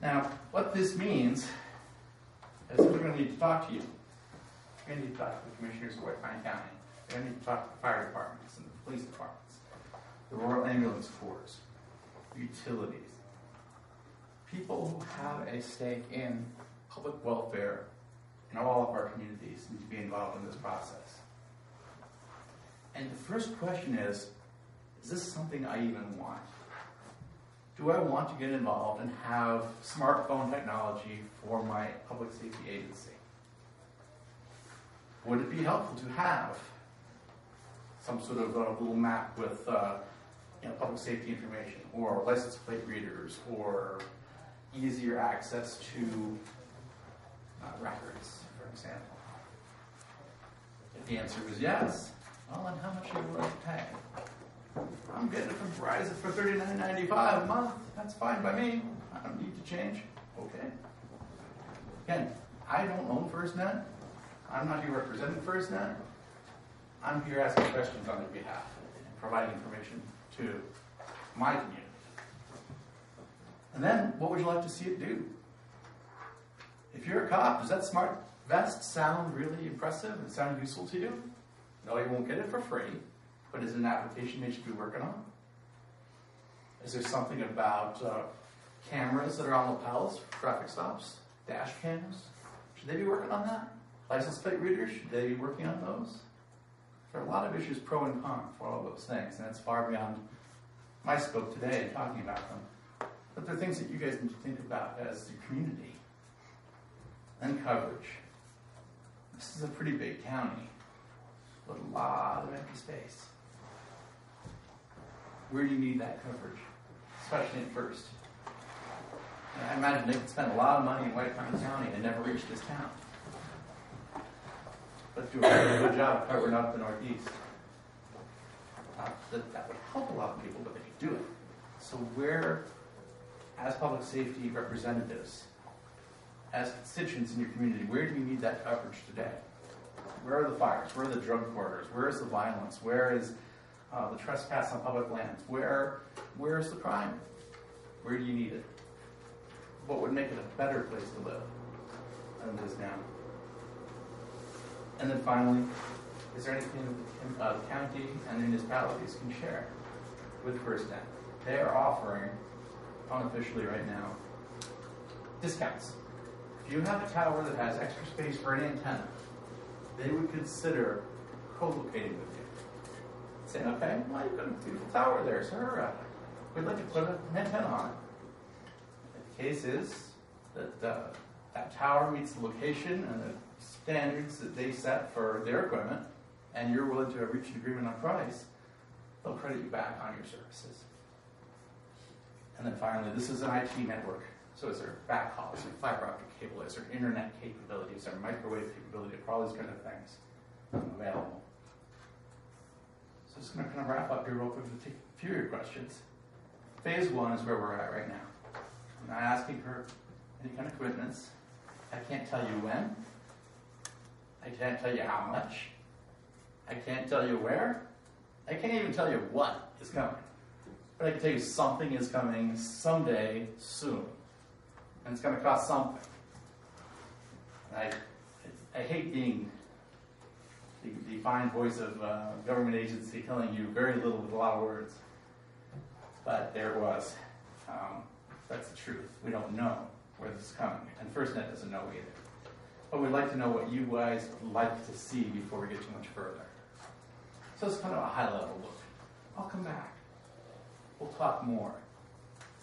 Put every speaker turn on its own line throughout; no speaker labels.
Now, what this means is we're going to need to talk to you. We're going to need to talk to the commissioners of White Pine County. We're going to need to talk to the fire departments and the police departments, the Rural Ambulance Corps, utilities, people who have a stake in public welfare in all of our communities need to be involved in this process. And the first question is this something I even want? Do I want to get involved and have smartphone technology for my public safety agency? Would it be helpful to have some sort of a little map with public safety information, or license plate readers, or easier access to records, for example? If the answer is yes, well, then how much are you willing to pay? I'm getting it from Verizon for $39.95 a month. That's fine by me. I don't need to change. Okay. Again, I don't own FirstNet. I'm not here representing FirstNet. I'm here asking questions on their behalf and providing information to my community. And then, what would you like to see it do? If you're a cop, does that smart vest sound really impressive and sound useful to you? No, you won't get it for free. But is it an application they should be working on? Is there something about cameras that are on lapels, traffic stops, dash cams? Should they be working on that? License plate readers, should they be working on those? There are a lot of issues pro and con for all of those things, and it's far beyond my scope today in talking about them. But they're things that you guys need to think about as your community. And coverage. This is a pretty big county with a lot of empty space. Where do you need that coverage? Especially at first. And I imagine they could spend a lot of money in White Pine County and never reach this town. But do a really good job covering up the Northeast. That would help a lot of people, but they could do it. So where, as public safety representatives, as constituents in your community, where do you need that coverage today? Where are the fires? Where are the drug corridors? Where is the violence? Where is the trespass on public lands? Where is the crime? Where do you need it? What would make it a better place to live than it is now? And then finally, is there anything the county and the municipalities can share with FirstNet? They are offering, unofficially right now, discounts. If you have a tower that has extra space for an antenna, they would consider co-locating with you. Say, okay, well, you've got a beautiful tower there, sir. We'd like to put an antenna on it. The case is that that tower meets the location and the standards that they set for their equipment, and you're willing to reach an agreement on price, they'll credit you back on your services. And then finally, this is an IT network. So is there backhaul, is there fiber optic cable, is there internet capability, is there microwave capability, for all these kind of things available. So just going to kind of wrap up here real quick to take a few of your questions. Phase 1 is where we're at right now. I'm not asking for any kind of commitments. I can't tell you when. I can't tell you how much. I can't tell you where. I can't even tell you what is coming. But I can tell you something is coming someday soon. And it's going to cost something. And I hate being the fine voice of a government agency telling you very little with a lot of words. But there it was. That's the truth. We don't know where this is coming. And FirstNet doesn't know either. But we'd like to know what you guys would like to see before we get too much further. So it's kind of a high-level look. I'll come back. We'll talk more.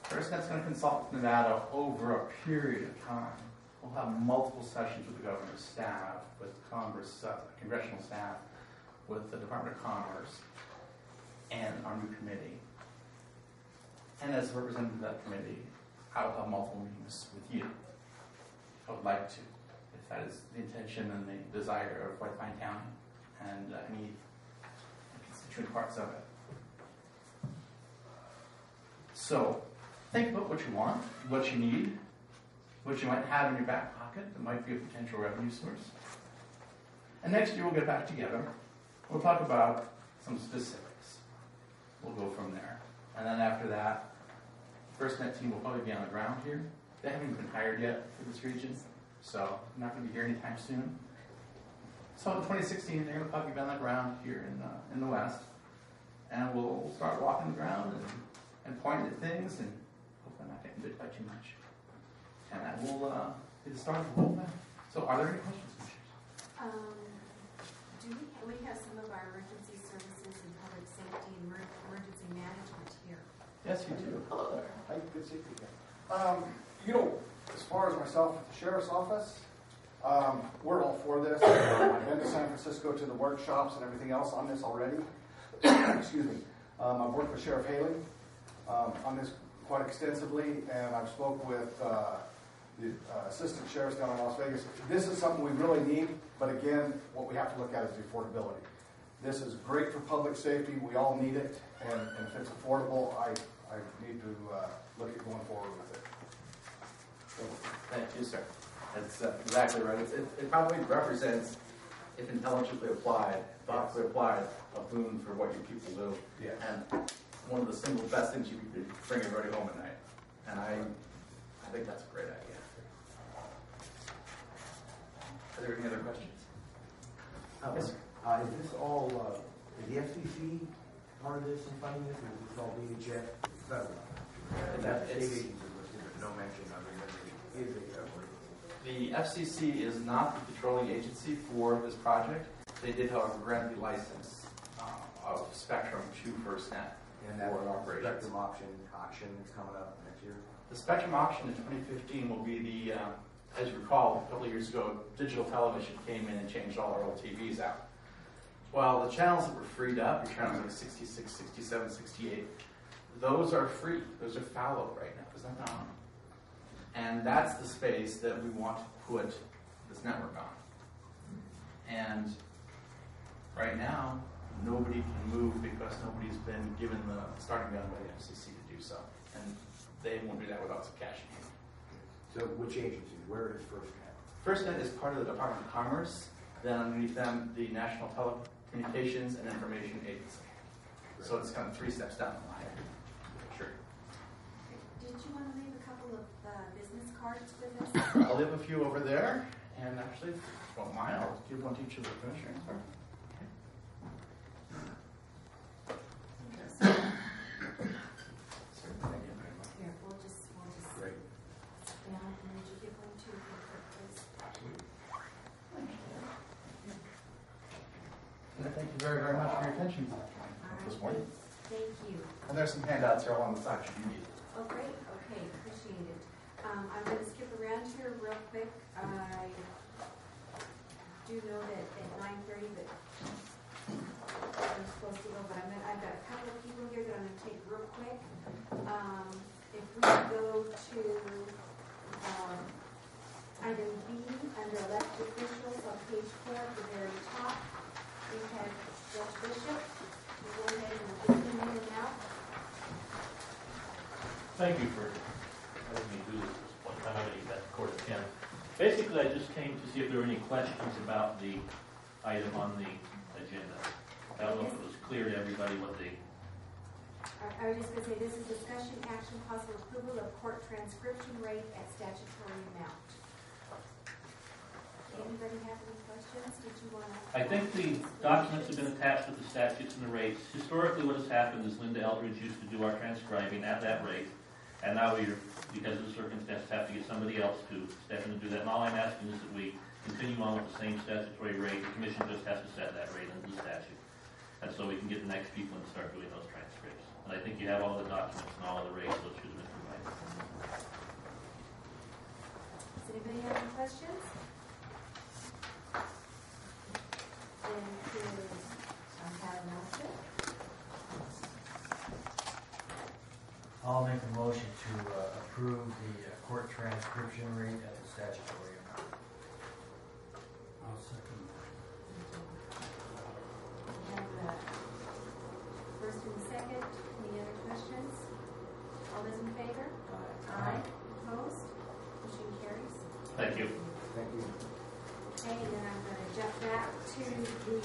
FirstNet's going to consult with Nevada over a period of time. We'll have multiple sessions with the governor's staff, with Congress, congressional staff, with the Department of Commerce, and our new committee. And as a representative of that committee, I will have multiple meetings with you. I would like to, if that is the intention and the desire of White Pine County and any constituent parts of it. So, think about what you want, what you need, what you might have in your back pocket that might be a potential revenue source. And next year we'll get back together. We'll talk about some specifics. We'll go from there. And then after that, FirstNet team will probably be on the ground here They haven't even been hired yet for this region, so I'm not going to be here anytime soon. So in 2016, they're going to plug me down the ground here in the West, and we'll start walking the ground and pointing at things, and hopefully not getting bit by too much. And that will be the start of the whole thing. So are there any questions, Commissioners?
We have some of our emergency services and public safety and emergency management here.
Yes, you do. Hello there.
Hi, good to see you again. You know, as far as myself at the Sheriff's Office, we're all for this. I've been to San Francisco to the workshops and everything else on this already. Excuse me. I've worked with Sheriff Haley on this quite extensively, and I've spoke with the assistant sheriffs down in Las Vegas. This is something we really need, but again, what we have to look at is the affordability. This is great for public safety. We all need it, and if it's affordable, I need to look at going forward with it.
Thank you, sir. That's exactly right. It probably represents, if intelligently applied, thoughtfully applied, a boon for what you people do.
Yeah.
And one of the single best things you can do, bring everybody home at night. And I think that's a great idea. Are there any other questions? Yes, sir.
Is this all, is the FCC part of this and funding this, or is this all being checked federal? State agencies listed, but no mention of it. Is it
the FCC is not the controlling agency for this project. They did, however, grant the license of Spectrum to FirstNet
and that
for operations.
Spectrum auction is coming up next year?
The Spectrum auction in 2015 will be the, as you recall, a couple of years ago, digital television came in and changed all our old TVs out. Well, the channels that were freed up, your channels like 66, 67, 68, those are free. Those are fallow right now. Isn't that not? And that's the space that we want to put this network on. And right now, nobody can move because nobody's been given the starting gun by the FCC to do so. And they won't do that without some cash in hand.
So which agency? Where is FirstNet?
FirstNet is part of the Department of Commerce. Then underneath them, the National Telecommunications and Information Agency. So it's kind of 3 steps down the line. Sure.
Did you want to leave a couple of business cards with us?
I'll leave a few over there. And actually, if you don't mind, I'll give one to each of the commissioners.
Here, we'll just
Great.
yeah, and then you give one to the clerk, please.
And I thank you very, very much for your attention this morning.
Thank you.
And there's some handouts here along the side should you need it.
Oh, great. Okay, appreciate it. I'm going to skip around here real quick. I do know that at 9:30 that I'm supposed to go, but I've got a couple of people here that I'm going to take real quick. If we go to item B under elected officials on page 4 at the very top, we have Judge Bishop. We'll go ahead and get him in and out.
Thank you for letting me do this one time. I'm going to get back to court at 10. Basically, I just came to see if there were any questions about the item on the agenda. I don't know if it was clear to everybody what the...
I was just going to say, this is discussion, action, possible approval of court transcription rate at statutory amount. Anybody have any questions? Did you want to?
I think the documents have been attached with the statutes and the rates. Historically, what has happened is Linda Eldridge used to do our transcribing at that rate, and now we're, because of the circumstances, have to get somebody else to step in and do that. And all I'm asking is that we continue on with the same statutory rate. The commission just has to set that rate under the statute. And so we can get the next people and start doing those transcripts. And I think you have all the documents and all of the rates, so it should have been provided.
Does anybody have any questions? Then could I have a motion?
I'll make a motion to approve the court transcription rate at the statutory amount. I'll second that.
We have the first and the second. Any other questions? All those in favor? Aye. Opposed? Motion carries.
Thank you.
Thank you.
Okay, and then I'm going to jump back to the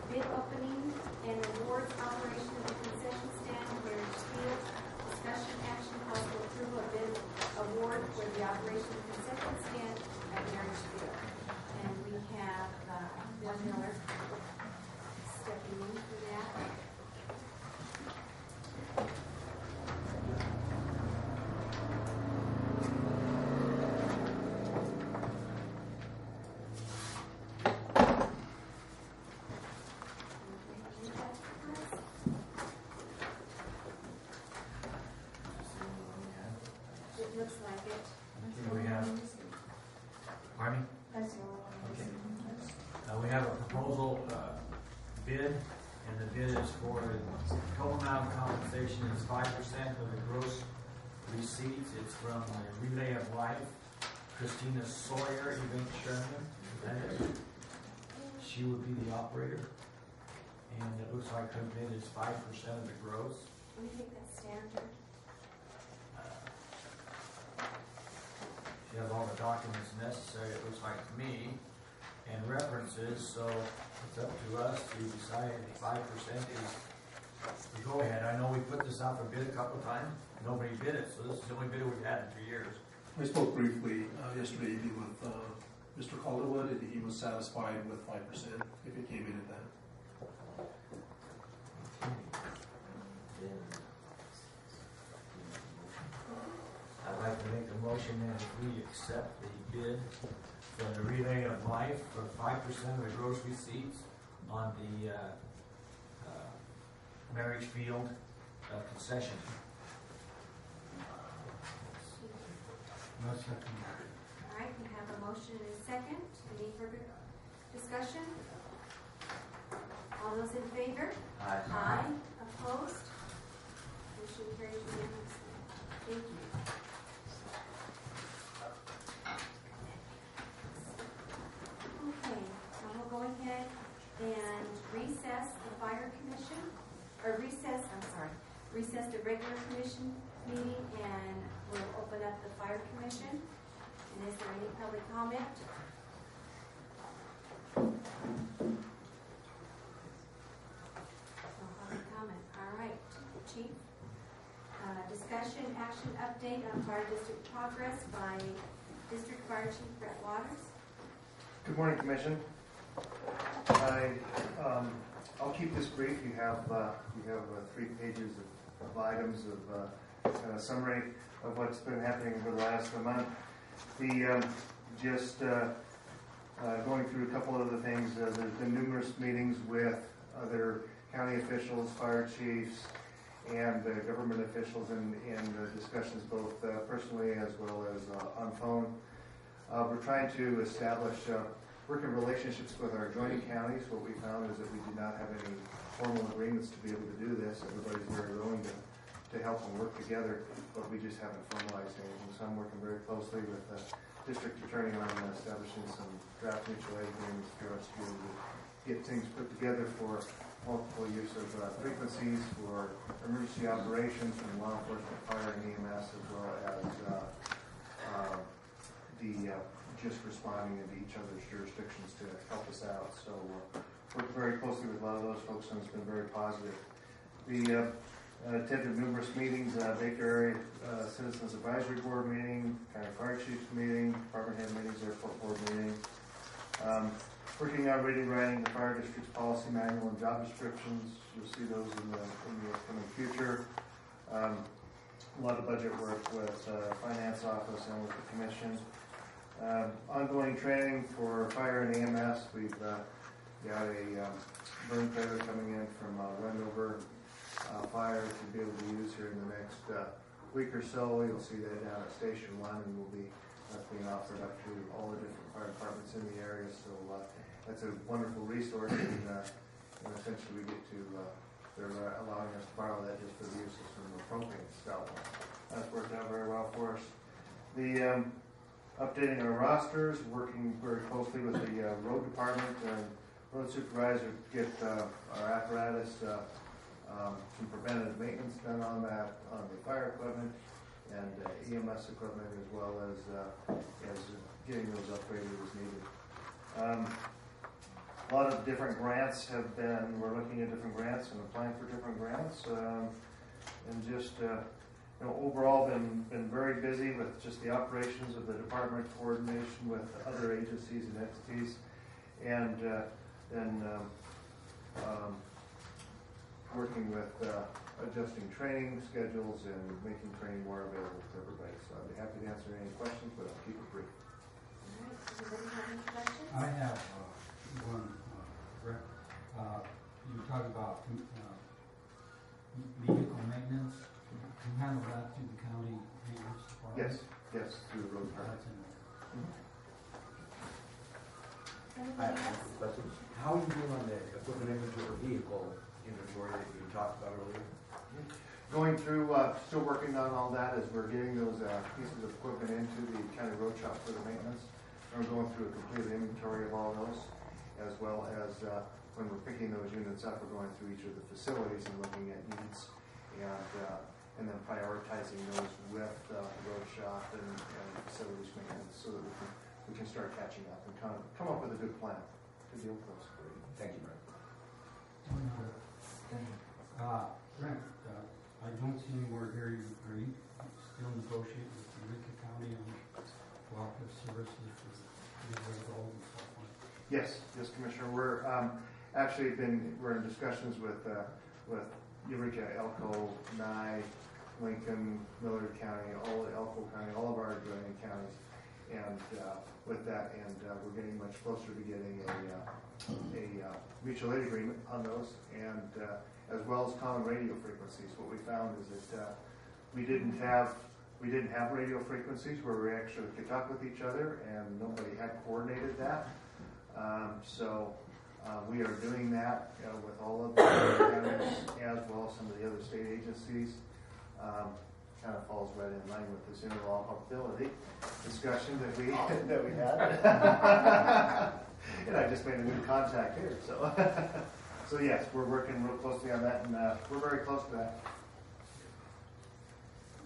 bid opening and awards operation of the concession stand, Heritage Field. Discussion action, possible approval of bid award looks like it.
Okay, we have, pardon me?
That's the only one.
Okay. We have a proposal bid, and the bid is for the total amount of compensation is 5% of the gross receipts. It's from the Relay of Life, Christina Sawyer, Event Sherman. That is, she would be the operator, and it looks like her bid is 5% of the gross.
We think that's standard.
She has all the documents necessary, it looks like to me, and references, so it's up to us to decide if 5% is the go-ahead. I know we put this out for bid a couple of times, nobody bid it, so this is the only bid we've had in 3 years.
I spoke briefly yesterday evening with Mr. Calderwood, and he was satisfied with 5% if it came in at that.
I'd like to make a motion that if we accept the bid for the Relay of Life for 5% of the gross receipts on the marriage field concession.
All right, we have a motion and a second. Any further discussion? All those in favor?
Aye.
Aye. Opposed? Motion carries unanimously. Thank you. Okay, now we'll go ahead and recess the fire commission, or recess the regular commission meeting, and we'll open up the fire commission. And is there any public comment? No public comment. All right, Chief. Discussion, action, update on fire district progress by District Fire Chief Brett Waters.
Good morning, Commission. I'll keep this brief. You have 3 pages of items of summary of what's been happening over the last month. Going through a couple of other things. There's been numerous meetings with other county officials, fire chiefs, and government officials, and discussions both personally as well as on phone. We're trying to establish working relationships with our adjoining counties. What we found is that we do not have any formal agreements to be able to do this. Everybody's very willing to help and work together, but we just haven't formalized anything. So I'm working very closely with the district attorney on establishing some draft mutual aid agreements for us to be able to get things put together for multiple use of frequencies for emergency operations from law enforcement, fire, and EMS, as well as just responding into each other's jurisdictions to help us out. So worked very closely with a lot of those folks, and it's been very positive. The attended numerous meetings, Baker Area Citizens Advisory Board meeting, County Fire Chiefs meeting, Department Head meetings, Airport Board meeting. Working on reading, writing the fire district's policy manual and job descriptions. You'll see those in the upcoming future. A lot of budget work with finance office and with the commission. Ongoing training for fire and EMS. We've got a burn trailer coming in from Wendover Fire to be able to use here in the next week or so. You'll see that down at Station 1, and we'll be being offered up to all the different fire departments in the area. So that's a wonderful resource, and essentially we get to, they're allowing us to borrow that just for the uses from the propane stuff. That's worked out very well for us. The updating our rosters, working very closely with the road department and road supervisor to get our apparatus, some preventative maintenance done on that, on the fire equipment and EMS equipment, as well as getting those upgraded as needed. A lot of different grants have been, we're looking at different grants and applying for different grants, and just overall been very busy with just the operations of the department, coordination with other agencies and entities, and then working with adjusting training schedules and making training more available to everybody. So I'd be happy to answer any questions, but I'll keep it brief.
All right, does anybody have any questions?
I have one, Rick. You talked about vehicle maintenance. You handle that through the county maintenance department?
Yes, yes, through the road department.
That's in there.
I
Anybody
have
else?
a question. How are you doing on the equipment inventory, vehicle inventory that you talked about earlier?
Going through, still working on all that as we're getting those pieces of equipment into the county road shop for the maintenance. And we're going through a complete inventory of all those, as well as when we're picking those units up, we're going through each of the facilities and looking at needs and then prioritizing those with the road shop and facilities maintenance so that we can start catching up and come up with a good plan to deal with those.
Thank you, Brent.
One other thing. Brent, I don't see anywhere here, are you still negotiating with Eureka County on cooperative services for the road and stuff like that?
Yes, Commissioner. We're we're in discussions with Eureka, Elko, Nye, Lincoln, Millard County, Elko County, all of our adjoining counties, and with that, and we're getting much closer to getting a mutual aid agreement on those, and as well as common radio frequencies. What we found is that we didn't have radio frequencies where we actually could talk with each other, and nobody had coordinated that. So we are doing that with all of the counties as well as some of the other state agencies. Kind of falls right in line with this interoperability discussion that we had. And I just made a new contact here, so so yes, we're working real closely on that, and we're very close to that.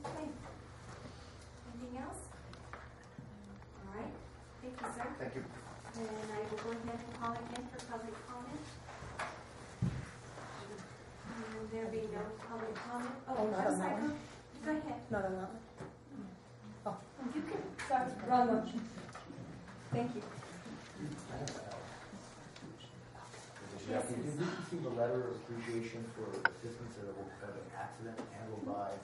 Okay. Anything else? All right. Thank you, sir.
Thank you.
And I will go ahead and call again for public comment. And there being no public comment. Oh,
not
I'm
on that
sorry.
one.
Go ahead.
Not on that one. Oh,
You can.
sorry, wrong motion. Thank you.
Did you receive a letter of appreciation for assistance at an accident handled by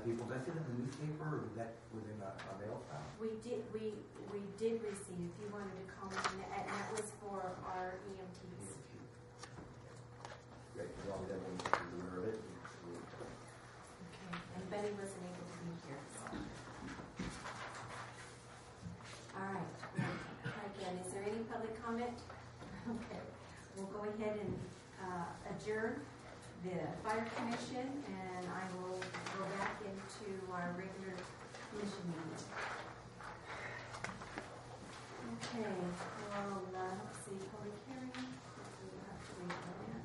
people? Did that sit in the newspaper, or was it a mail file?
We did receive, if you wanted to comment, and that was for our EMTs.
Great, as long as everyone is aware of it.
Okay, and Betty wasn't able to be here, so. All right, again, is there any public comment? Okay, we'll go ahead and adjourn the fire commission, and I will go back into our regular commission meeting. Okay, well, let's see, public hearing. We'll have to wait for that.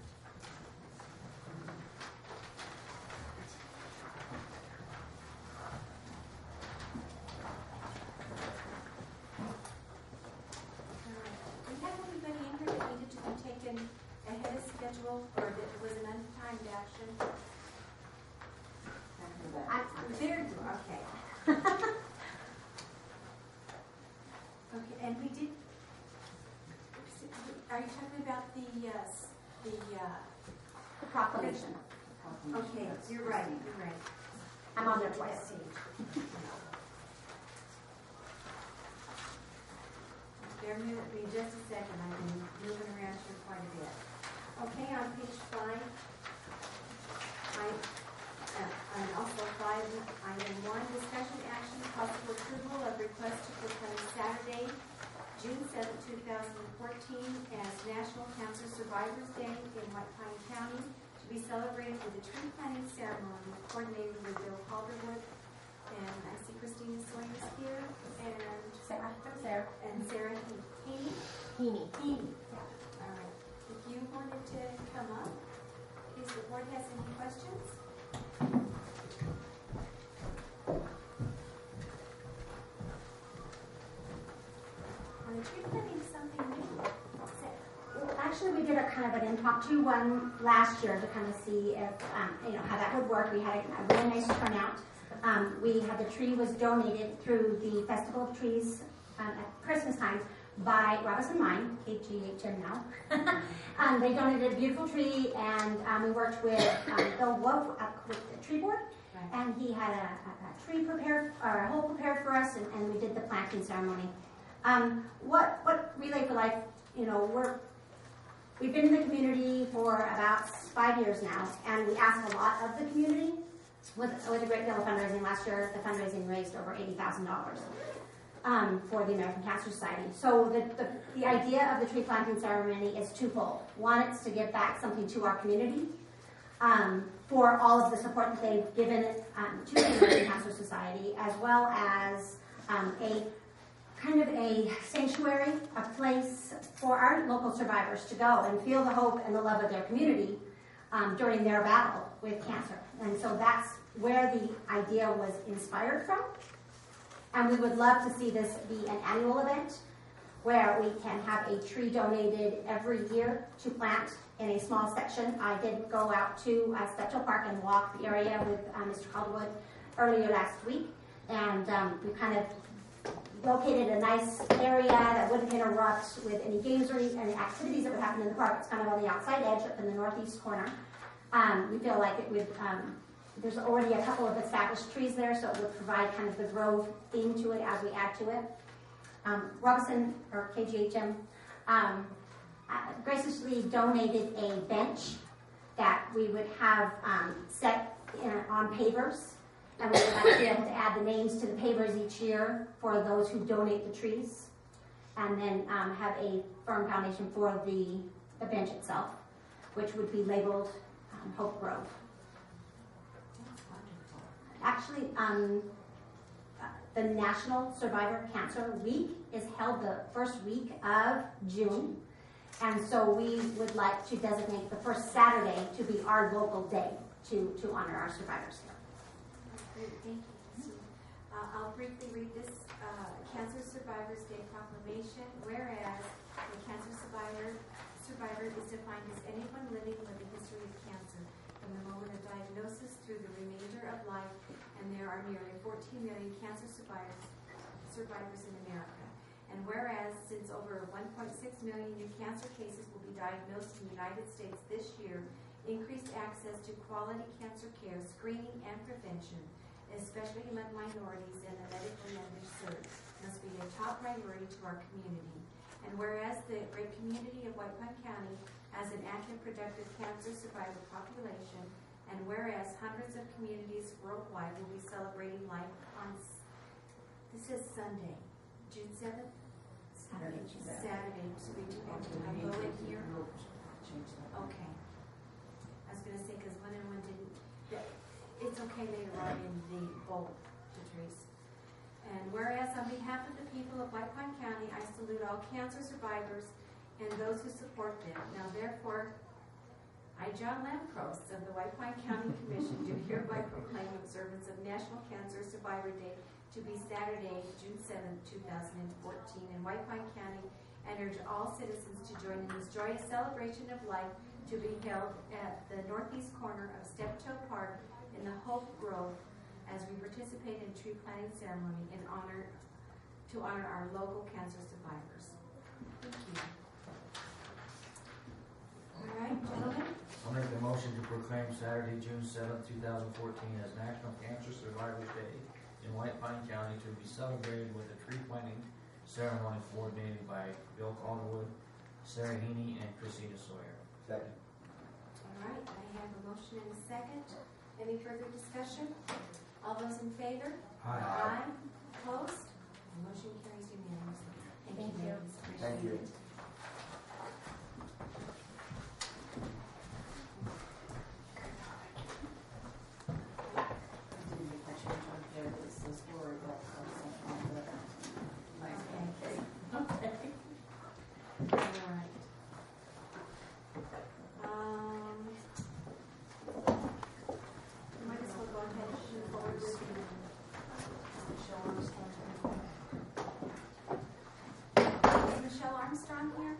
We have anybody in here that needed to be taken ahead of schedule, or that was an untimed action? There you are, okay. Okay, and we did, are you talking about the
Proclamation.
okay, you're right.
I'm on there twice.
Bear with me just a second, I've been moving around here quite a bit. Okay, on page 5, and also 5, item 1, discussion action, possible approval of request to proclaim Saturday, June 7, 2014 as National Cancer Survivors Day in White Pine County, to be celebrated with a tree planting ceremony coordinated with Bill Calderwood. And I see Christina Sawyer's here, and
Sarah.
And Sarah Heaney.
Heaney.
All right. If you wanted to come up, if the board has any questions. On the tree planting, something new.
Well, actually, we did a kind of an impromptu one last year to kind of see if, how that would work. We had a really nice turnout. We had the tree was donated through the Festival of Trees at Christmas time by Robinson Mine, KGHM now. They donated a beautiful tree, and we worked with Bill Wolf with the tree board, and he had a tree prepared, or a hole prepared for us, and we did the planting ceremony. What Relay for Life, we've been in the community for about 5 years now, and we ask a lot of the community. with a great deal of fundraising. Last year, the fundraising raised over $80,000 for the American Cancer Society. So the idea of the tree planting ceremony is twofold. One, it's to give back something to our community for all of the support that they've given to the American Cancer Society, as well as a kind of a sanctuary, a place for our local survivors to go and feel the hope and the love of their community during their battle with cancer. And so that's where the idea was inspired from. And we would love to see this be an annual event where we can have a tree donated every year to plant in a small section. I did go out to Spetchel Park and walk the area with Mr. Calderwood earlier last week. And we kind of located a nice area that wouldn't interrupt with any games or any activities that would happen in the park. It's kind of on the outside edge up in the northeast corner. We feel like it would, there's already a couple of established trees there, so it would provide kind of the grove theme to it as we add to it. Robinson, or KGHM, graciously donated a bench that we would have set on pavers. And we would like to be able to add the names to the pavers each year for those who donate the trees. And then have a firm foundation for the bench itself, which would be labeled Hope Grove. Actually, the National Survivor Cancer Week is held the first week of June. And so we would like to designate the first Saturday to be our local day to honor our survivors here.
Great, thank you. I'll briefly read this Cancer Survivors Day proclamation. Whereas the cancer survivor is defined as anyone living with a history of cancer from the moment of diagnosis through the remainder of life, and there are nearly 14 million cancer survivors in America. And whereas since over 1.6 million new cancer cases will be diagnosed in the United States this year, increased access to quality cancer care, screening, and prevention, especially among minorities and the medically underserved, must be a top priority to our community. And whereas the great community of White Pine County has an active, productive cancer survivor population, and whereas hundreds of communities worldwide will be celebrating life on, this is Sunday, June 7th? Saturday, so we do have to go in here. Okay. I was going to say, because one and one didn't, it's okay later on in the bold, Patrice. And whereas on behalf of the people of White Pine County, I salute all cancer survivors and those who support them. Now therefore, I, John Lampros of the White Pine County Commission, do hereby proclaim observance of National Cancer Survivor Day to be Saturday, June 7th, 2014 in White Pine County, and urge all citizens to join in this joyous celebration of life to be held at the northeast corner of Steptoe Park in the Hope Grove as we participate in tree planting ceremony to honor our local cancer survivors. Thank you. All right, gentlemen.
I'll make the motion to proclaim Saturday, June 7th, 2014 as National Cancer Survivors Day in White Pine County to be celebrated with a tree planting ceremony coordinated by Bill Calderwood, Sarah Heaney, and Christina Sawyer.
Second.
All right, I have a motion and a second. Any further discussion? All those in favor?
Aye.
Aye. Opposed? The motion carries unanimously. Thank you. ladies.
Thank you.
Appreciate it. All right. Might as well go ahead and move forward with Michelle Armstrong. Is Michelle Armstrong here?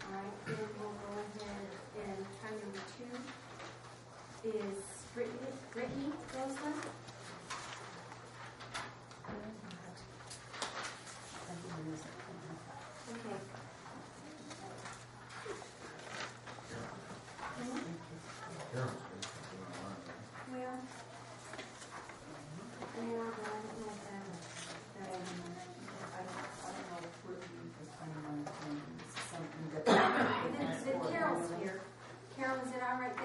All right, then we'll go ahead and try number 2 is Brittany Roseland. Okay. Well, but I don't know if Then Carol's here. Carol, is it all right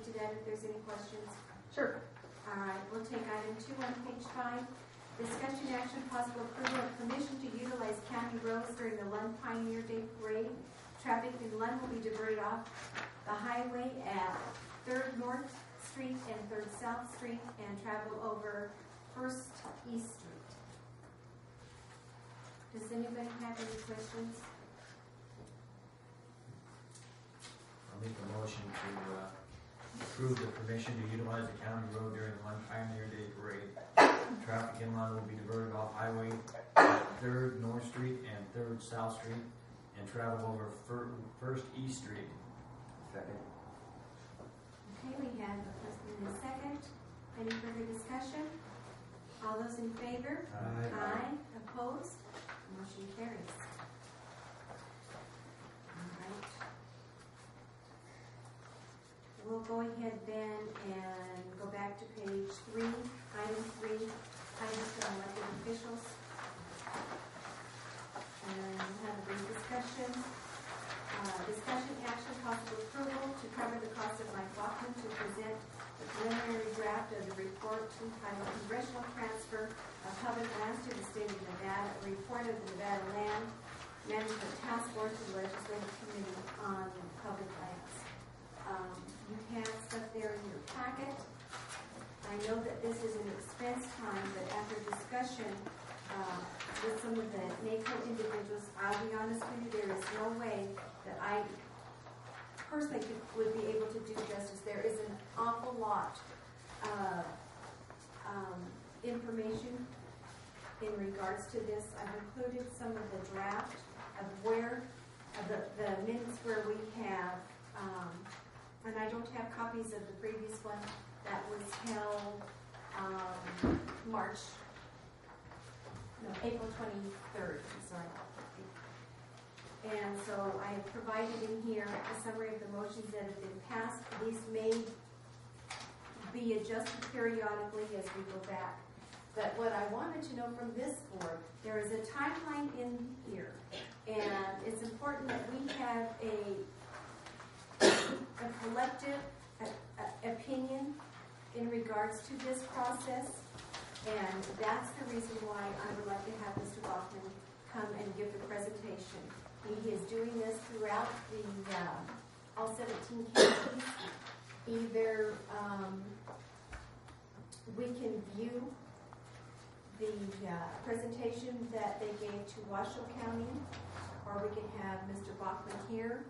to that if there's any questions?
Sure.
All right, we'll take item 2 on page 5. Discussion action, possible approval of permission to utilize county roads during the Lund Pioneer Day Parade. Traffic in Lund will be diverted off the highway at 3rd North Street and 3rd South Street and travel over 1st East Street. Does anybody have any questions?
I'll make a motion to approve the permission to utilize the county road during the Lund Pioneer Day Parade. Traffic in Lund will be diverted off Highway 3rd North Street and 3rd South Street and travel over 1st East Street.
Second.
Okay, we have a first and a second. Any further discussion? All those in favor? Aye. Opposed? Motion carries. All right. We'll go ahead then and go back to page 3, item 3, items from elected officials. And we'll have a brief discussion. Discussion action, possible approval to cover the cost of Mike Bachman to present the preliminary draft of the report entitled Congressional Transfer of Public Lands to the State of Nevada, a report of the Nevada Land Management Task Force to the Legislative Committee on Public Lands. You have stuff there in your packet. I know that this is an expense time, but after discussion with some of the NACO individuals, I'll be honest with you, there is no way that I personally would be able to do justice. There is an awful lot of information in regards to this. I've included some of the draft of where, of the minutes where we have, and I don't have copies of the previous one that was held April 23rd, I'm sorry. And so I have provided in here a summary of the motions that have been passed. These may be adjusted periodically as we go back. But what I wanted to know from this board, there is a timeline in here. And it's important that we have a collective opinion in regards to this process. And that's the reason why I would like to have Mr. Bachman come and give the presentation. He is doing this throughout the all 17 counties. Either we can view the presentation that they gave to Washoe County, or we can have Mr. Bachman here,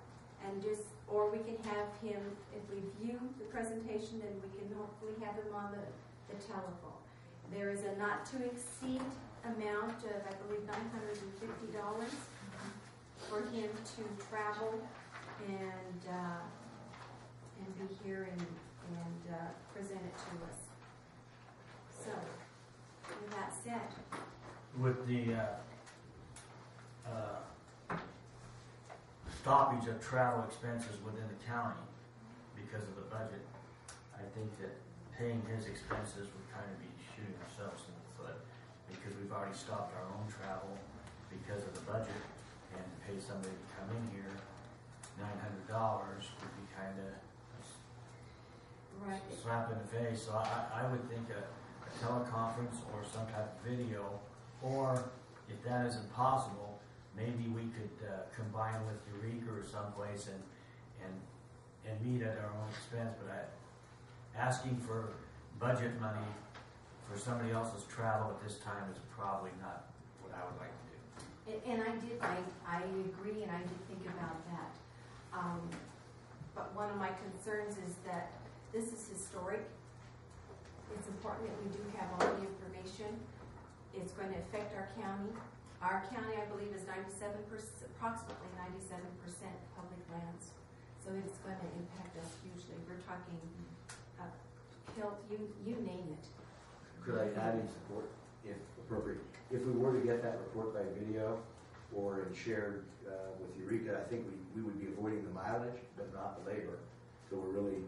and or we can have him, if we view the presentation, then we can hopefully have him on the telephone. There is a not to exceed amount of, I believe, $950 for him to travel and be here and present it to us. So, with that said,
With the stoppage of travel expenses within the county because of the budget, I think that paying his expenses would kind of be shooting ourselves in the foot, because we've already stopped our own travel because of the budget, and to pay somebody to come in here $900 would be kind of
right.
a slap in the face. So I would think a teleconference or some type of video, or if that isn't possible, maybe we could combine with Eureka or someplace and meet at our own expense. But asking for budget money for somebody else's travel at this time is probably not what I would like to do.
And I agree, and I did think about that. But one of my concerns is that this is historic. It's important that we do have all the information. It's going to affect our county. Our county, I believe, is 97%, approximately 97% public lands. So it's going to impact us hugely. We're talking health, you name it.
Could I add in support, if appropriate? If we were to get that report by video or shared with Eureka, I think we would be avoiding the mileage, but not the labor. So we're really